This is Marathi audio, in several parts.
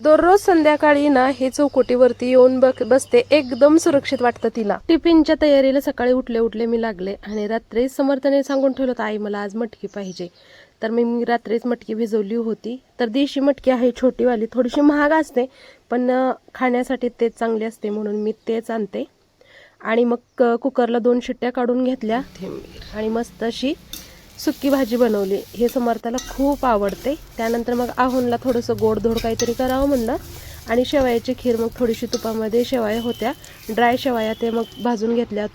दररोज संध्याकाळी ना हे चौकटीवरती येऊन बसते, एकदम सुरक्षित वाटतं तिला. टिफिनच्या तयारीला सकाळी उठले उठले मी लागले आणि रात्री समर्थने सांगून ठेवलं होतं, आई मला आज मटकी पाहिजे. तर मी रात्रीच मटकी भिजवली होती. तर देशी मटकी आहे छोटीवाली, थोडीशी महाग असते पण खाण्यासाठी तेच चांगली असते म्हणून मी तेच आणते. आणि मग कुकरला 2 शिट्ट्या काढून घेतल्या आणि मस्त अशी सुक्की भाजी बनवली. हे समर्थाला खूप आवडते. त्यानंतर मग आहोनला थोडंसं गोडधोड काहीतरी करावं म्हणलं आणि शेवयाची खीर. मग थोडीशी तुपामध्ये शेवया होत्या, ड्राय शेवया, ते मग भाजून घेतल्या.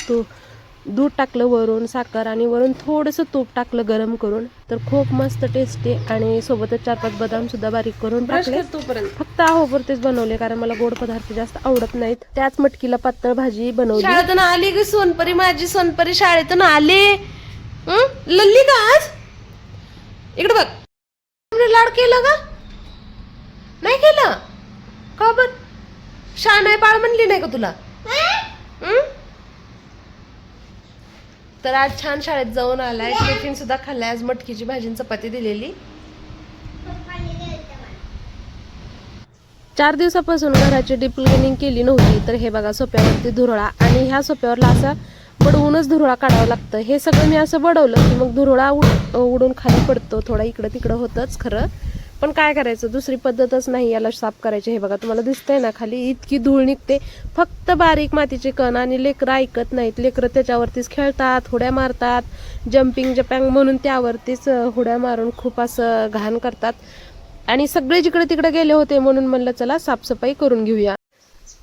दूध टाकलं वरून, साखर आणि वरून थोडंसं तूप टाकलं गरम करून. तर खूप मस्त टेस्टी आणि सोबतच 4-5 बदाम सुद्धा बारीक करून टाकले. फक्त आहोपुरतेच बनवले कारण मला गोड पदार्थ जास्त आवडत नाहीत. त्याच मटकीला पातळ भाजी बनवली. शाळेतून आली ग सोनपरी, माझी सोनपरी शाळेतून आली. लल्ली का आज? इकडे बघ, लाड केलं का? नाही केलं का? बर शान आहे, बाळ म्हणली नाही का तुला? तर आज छान शाळेत जाऊन आलाय, टिफिन सुद्धा खाल्लाय. आज मटकीची भाजी चपाती दिलेली. 4 दिवसापासून घराची डीप क्लिनिंग केली नव्हती. तर हे बघा सोप्यावरती धुरळा, आणि ह्या सोप्यावरला असा बडवूनच धुरळा काढावं लागतं. हे सगळं मी असं बडवलं की मग धुरळा उडून खाली पडतो. थोडा इकडं तिकडं होतच खरं, पण काय करायचं, दुसरी पद्धतच नाही याला साफ करायची. हे बघा तुम्हाला दिसतंय ना, खाली इतकी धूळ निघते. फक्त बारीक मातीचे कण, आणि लेकरं ऐकत नाहीत. लेकरं त्याच्यावरतीच खेळतात, हुड्या मारतात, जम्पिंग जपॅंग म्हणून त्यावरतीच हुड्या मारून खूप असं घाण करतात. आणि सगळे जिकडे तिकडे गेले होते म्हणून म्हणलं चला साफसफाई करून घेऊया.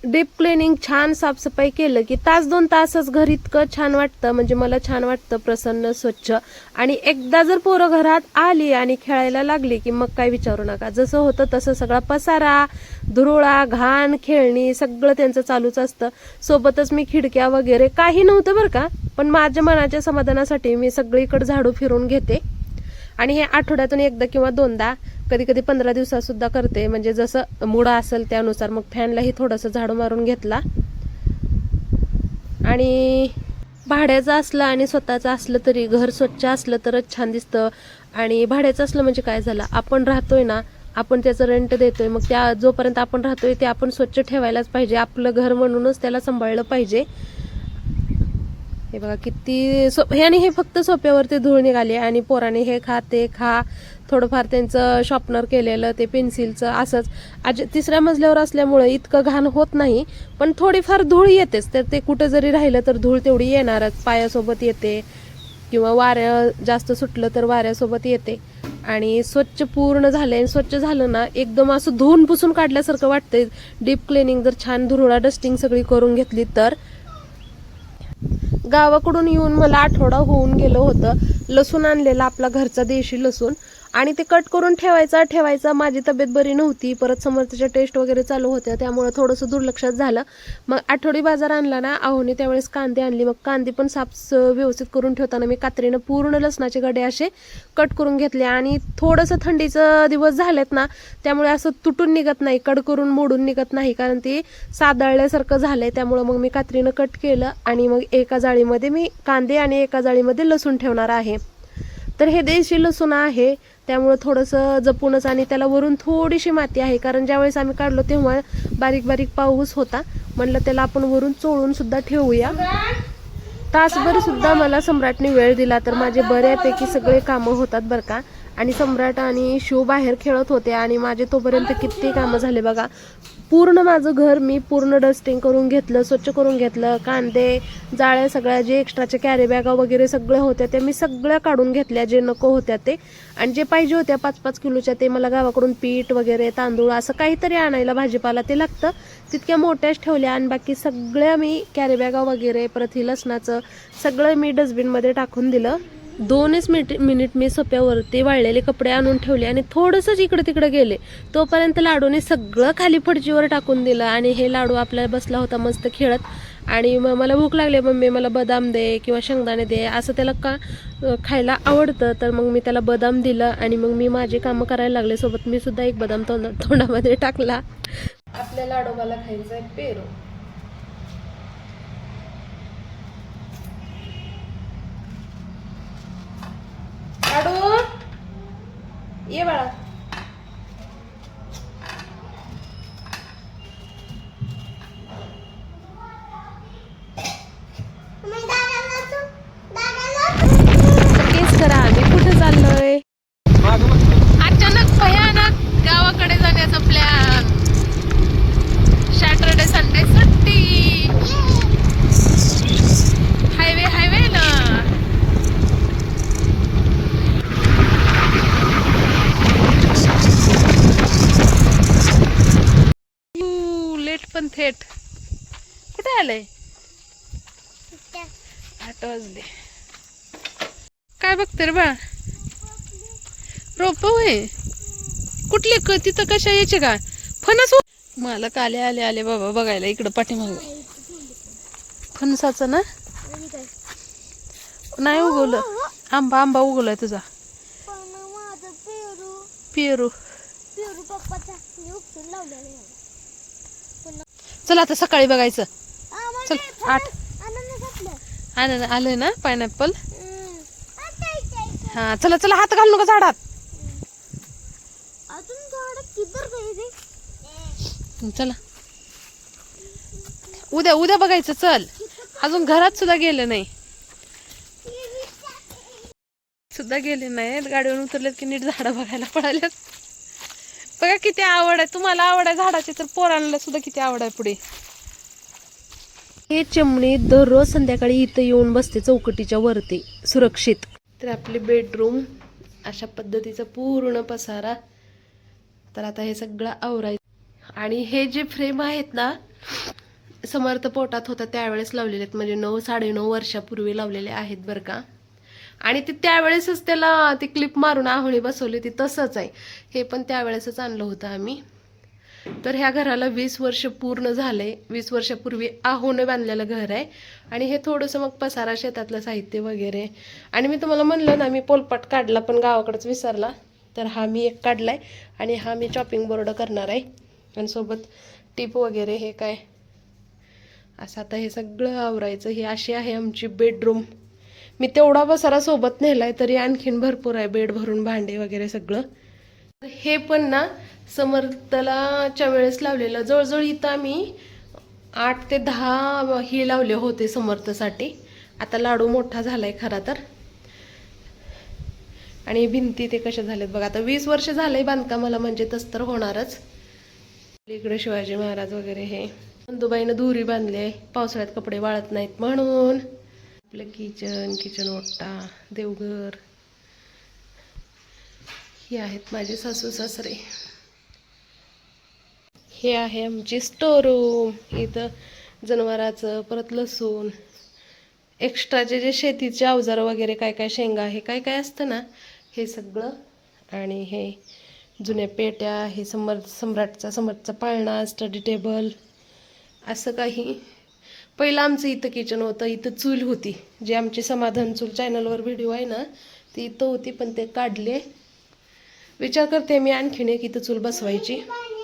डीप क्लिनिंग छान साफसफाई केलं की 1-2 तासच घर इतकं छान वाटतं, म्हणजे मला छान वाटतं, प्रसन्न, स्वच्छ. आणि एकदा जर पोरं घरात आली आणि खेळायला लागली की मग काय विचारू नका. जसं होतं तसं सगळा पसारा, धुरोळा, घाण, खेळणी सगळं त्यांचं चालूच असतं. सोबतच मी खिडक्या वगैरे काही नव्हतं बरं का, पण माझ्या मनाच्या समाधानासाठी मी सगळीकडे झाडू फिरून घेते. आणि हे आठवड्यातून एकदा किंवा 2दा, कधी कधी 15 दिवसात सुद्धा करते. म्हणजे जसं मूड असेल त्यानुसार. मग फॅनलाही थोडंसं झाडू मारून घेतला. आणि भाड्याचं असलं आणि स्वतःचं असलं तरी घर स्वच्छ असलं तरच छान दिसतं. आणि भाड्याचं असलं म्हणजे काय झालं, आपण राहतोय ना, आपण त्याचं रेंट देतोय, मग त्या जोपर्यंत आपण राहतोय ते आपण स्वच्छ ठेवायलाच पाहिजे. आपलं घर म्हणूनच त्याला सांभाळलं पाहिजे. हे बघा किती हे, आणि हे फक्त सोप्यावरती धूळ निघाली. आणि पोराने हे खा ते खा, थोडंफार त्यांचं शॉर्पनर केलेलं, ते पेन्सिलचं असंच. आज 3ऱ्या मजल्यावर असल्यामुळे इतकं घाण होत नाही, पण थोडीफार धूळ येतेच. तर ते कुठं जरी राहिलं तर धूळ तेवढी येणारच. पायासोबत येते किंवा वाऱ्या जास्त सुटलं तर वाऱ्यासोबत येते. आणि स्वच्छ पूर्ण झालंय. स्वच्छ झालं ना, एकदम असं धुवून पुसून काढल्यासारखं वाटतंय. डीप क्लिनिंग जर छान धुरळा डस्टिंग सगळी करून घेतली तर. गावाकडून येऊन मला आठवडा होऊन गेलं होतं. लसूण आणलेला आपला घरचा देशी लसूण, आणि ते कट करून ठेवायचा. माझी तब्येत बरी नव्हती, परत समर्थच्या टेस्ट वगैरे चालू होत्या, त्यामुळे थोडंसं दुर्लक्षात झालं. मग आठवडी बाजार आणला ना आहोने, त्यावेळेस कांदे आणली. मग कांदे पण साफ व्यवस्थित करून ठेवताना मी कात्रीनं पूर्ण लसणाचे गडे असे कट करून घेतले. आणि थोडंसं थंडीचं दिवस झालेत ना, त्यामुळे असं तुटून निघत नाही, कट करून मोडून निघत नाही, कारण ते सादळल्यासारखं झालंय. त्यामुळे मग मी कात्रीनं कट केलं. आणि मग एका जाळीमध्ये मी कांदे आणि एका जाळीमध्ये लसूण ठेवणार आहे. तर हे देशी लसूण आहे त्यामुळे थोडंसं जपूनच. आणि त्याला वरून थोडीशी माती आहे, कारण ज्यावेळेस आम्ही काढलो तेव्हा बारीक बारीक पाऊस होता. म्हणलं त्याला आपण वरून चोळून सुद्धा ठेवूया. तासभर सुद्धा मला सम्राटने वेळ दिला तर माझे बऱ्यापैकी सगळे कामं होतात बरं का. आणि सम्राट आणि शिव बाहेर खेळत होते आणि माझे तोपर्यंत किती कामं झाले बघा. पूर्ण माझं घर मी पूर्ण डस्टिंग करून घेतलं, स्वच्छ करून घेतलं. कांदे, जाळ्या सगळ्या, जे एक्स्ट्राच्या कॅरी बॅगा वगैरे सगळ्या होत्या त्या मी सगळ्या काढून घेतल्या, जे नको होत्या ते. आणि जे पाहिजे होत्या 5-5 किलोच्या, ते मला गावाकडून पीठ वगैरे, तांदूळ असं काहीतरी आणायला, भाजीपाला ते लागतं, तितक्या मोठ्याच ठेवल्या. आणि बाकी सगळ्या मी कॅरी बॅगा वगैरे, परत ही लसणाचं सगळं मी डस्टबिनमध्ये टाकून दिलं. 2च मिनिट मी सोप्यावरती वाळलेले कपडे आणून ठेवले आणि थोडंसंच इकडे तिकडे गेले. तोपर्यंत लाडूने सगळं खाली फडजीवर टाकून दिलं. आणि हे लाडू आपल्याला बसला होता मस्त खेळत. आणि मग मला भूक लागली, मम्मी मला बदाम दे किंवा शेंगदाणे दे, असं त्याला का खायला आवडतं. तर मग मी त्याला बदाम दिलं आणि मग मी माझी कामं करायला लागले. सोबत मी सुद्धा एक बदाम तोंडामध्ये टाकला. आपल्या लाडोबाला खायचं आहे पेरू. लाडू ये बाळा. पण थेट कुठे आलंय 8 वाजले. काय बघते रे बा रोप होय कुठले तिथं कशा यायचे का फणस मला काले आले आले बाबा बघायला इकडं पाठीमागे फणसाचं ना नाही उगवलं आंबा आंबा उगवलाय तुझा पेरू चला आता सकाळी बघायचं चल 8 आलं ना पायनॅपल हा चला चला हात घालू नका झाडात चला उद्या उद्या बघायचं चल अजून घरात सुद्धा गेलं नाही गाडीवरून उतरलेत की नीट झाडं बघायला पडाल्यात बघा किती आवड आहे तुम्हाला आवड आहे झाडाची तर पोरांना सुद्धा किती आवड आहे पुढे हे चिमणी दररोज संध्याकाळी इथं येऊन बसते चौकटीच्या वरती सुरक्षित तर आपली बेडरूम अशा पद्धतीचा पूर्ण पसारा तर आता हे सगळं आवरायचं आणि हे जे फ्रेम आहेत ना समर्थ पोटात होता त्यावेळेस लावलेले आहेत म्हणजे 9-9.5 वर्षापूर्वी लावलेले आहेत बरं का आणि ते त्यावेळेसच त्याला ती क्लिप मारून आहोळी बसवली ती तसंच आहे हे पण त्यावेळेसच आणलं होतं आम्ही तर ह्या घराला 20 वर्ष पूर्ण झाले 20 वर्षापूर्वी आहोने बांधलेलं घर आहे आणि हे थोडंसं मग पसारा शेतातलं साहित्य वगैरे आणि मी तुम्हाला म्हणलं ना मी पोलपाट काढला पण गावाकडेच विसरला तर हा मी एक काढलाय आणि हा मी चॉपिंग बोर्ड करणार आहे आणि सोबत टीप वगैरे हे काय असं आता हे सगळं आवरायचं ही अशी आहे आमची बेडरूम मी तेवढा पसारा सोबत नेलाय तरी आणखीन भरपूर आहे बेड भरून भांडे वगैरे सगळं हे पण ना समर्थलाच्या वेळेस लावलेलं जवळजवळ इथं आम्ही 8 ते 10 ही लावले होते समर्थसाठी आता लाडू मोठा झालाय खरा तर आणि भिंती ते कशा झालेत बघा आता 20 वर्ष झालंय बांधकामाला म्हणजे तस तर होणारच इकडे शिवाजी महाराज वगैरे हे नंदुबाईनं दुरी बांधले पावसाळ्यात कपडे वाळत नाहीत म्हणून आपलं किचन ओटा देवघर हे आहेत माझे सासू सासरे हे आहे आमची स्टोर रूम इथं जनावराचं परत लसूण एक्स्ट्राचे जे शेतीचे अवजार वगैरे काय काय शेंगा हे काय काय असतं हे सगळं आणि हे जुन्या पेट्या हे सम्राटचा पाळणा स्टडी टेबल असं काही पहिलं आमचं इथं किचन होतं इथं चूल होती जी आमची समाधान चूल चॅनलवर व्हिडिओ आहे ना ती इथं होती पण ते काढले विचार करते मी आणखीन एक इथं चूल बसवायची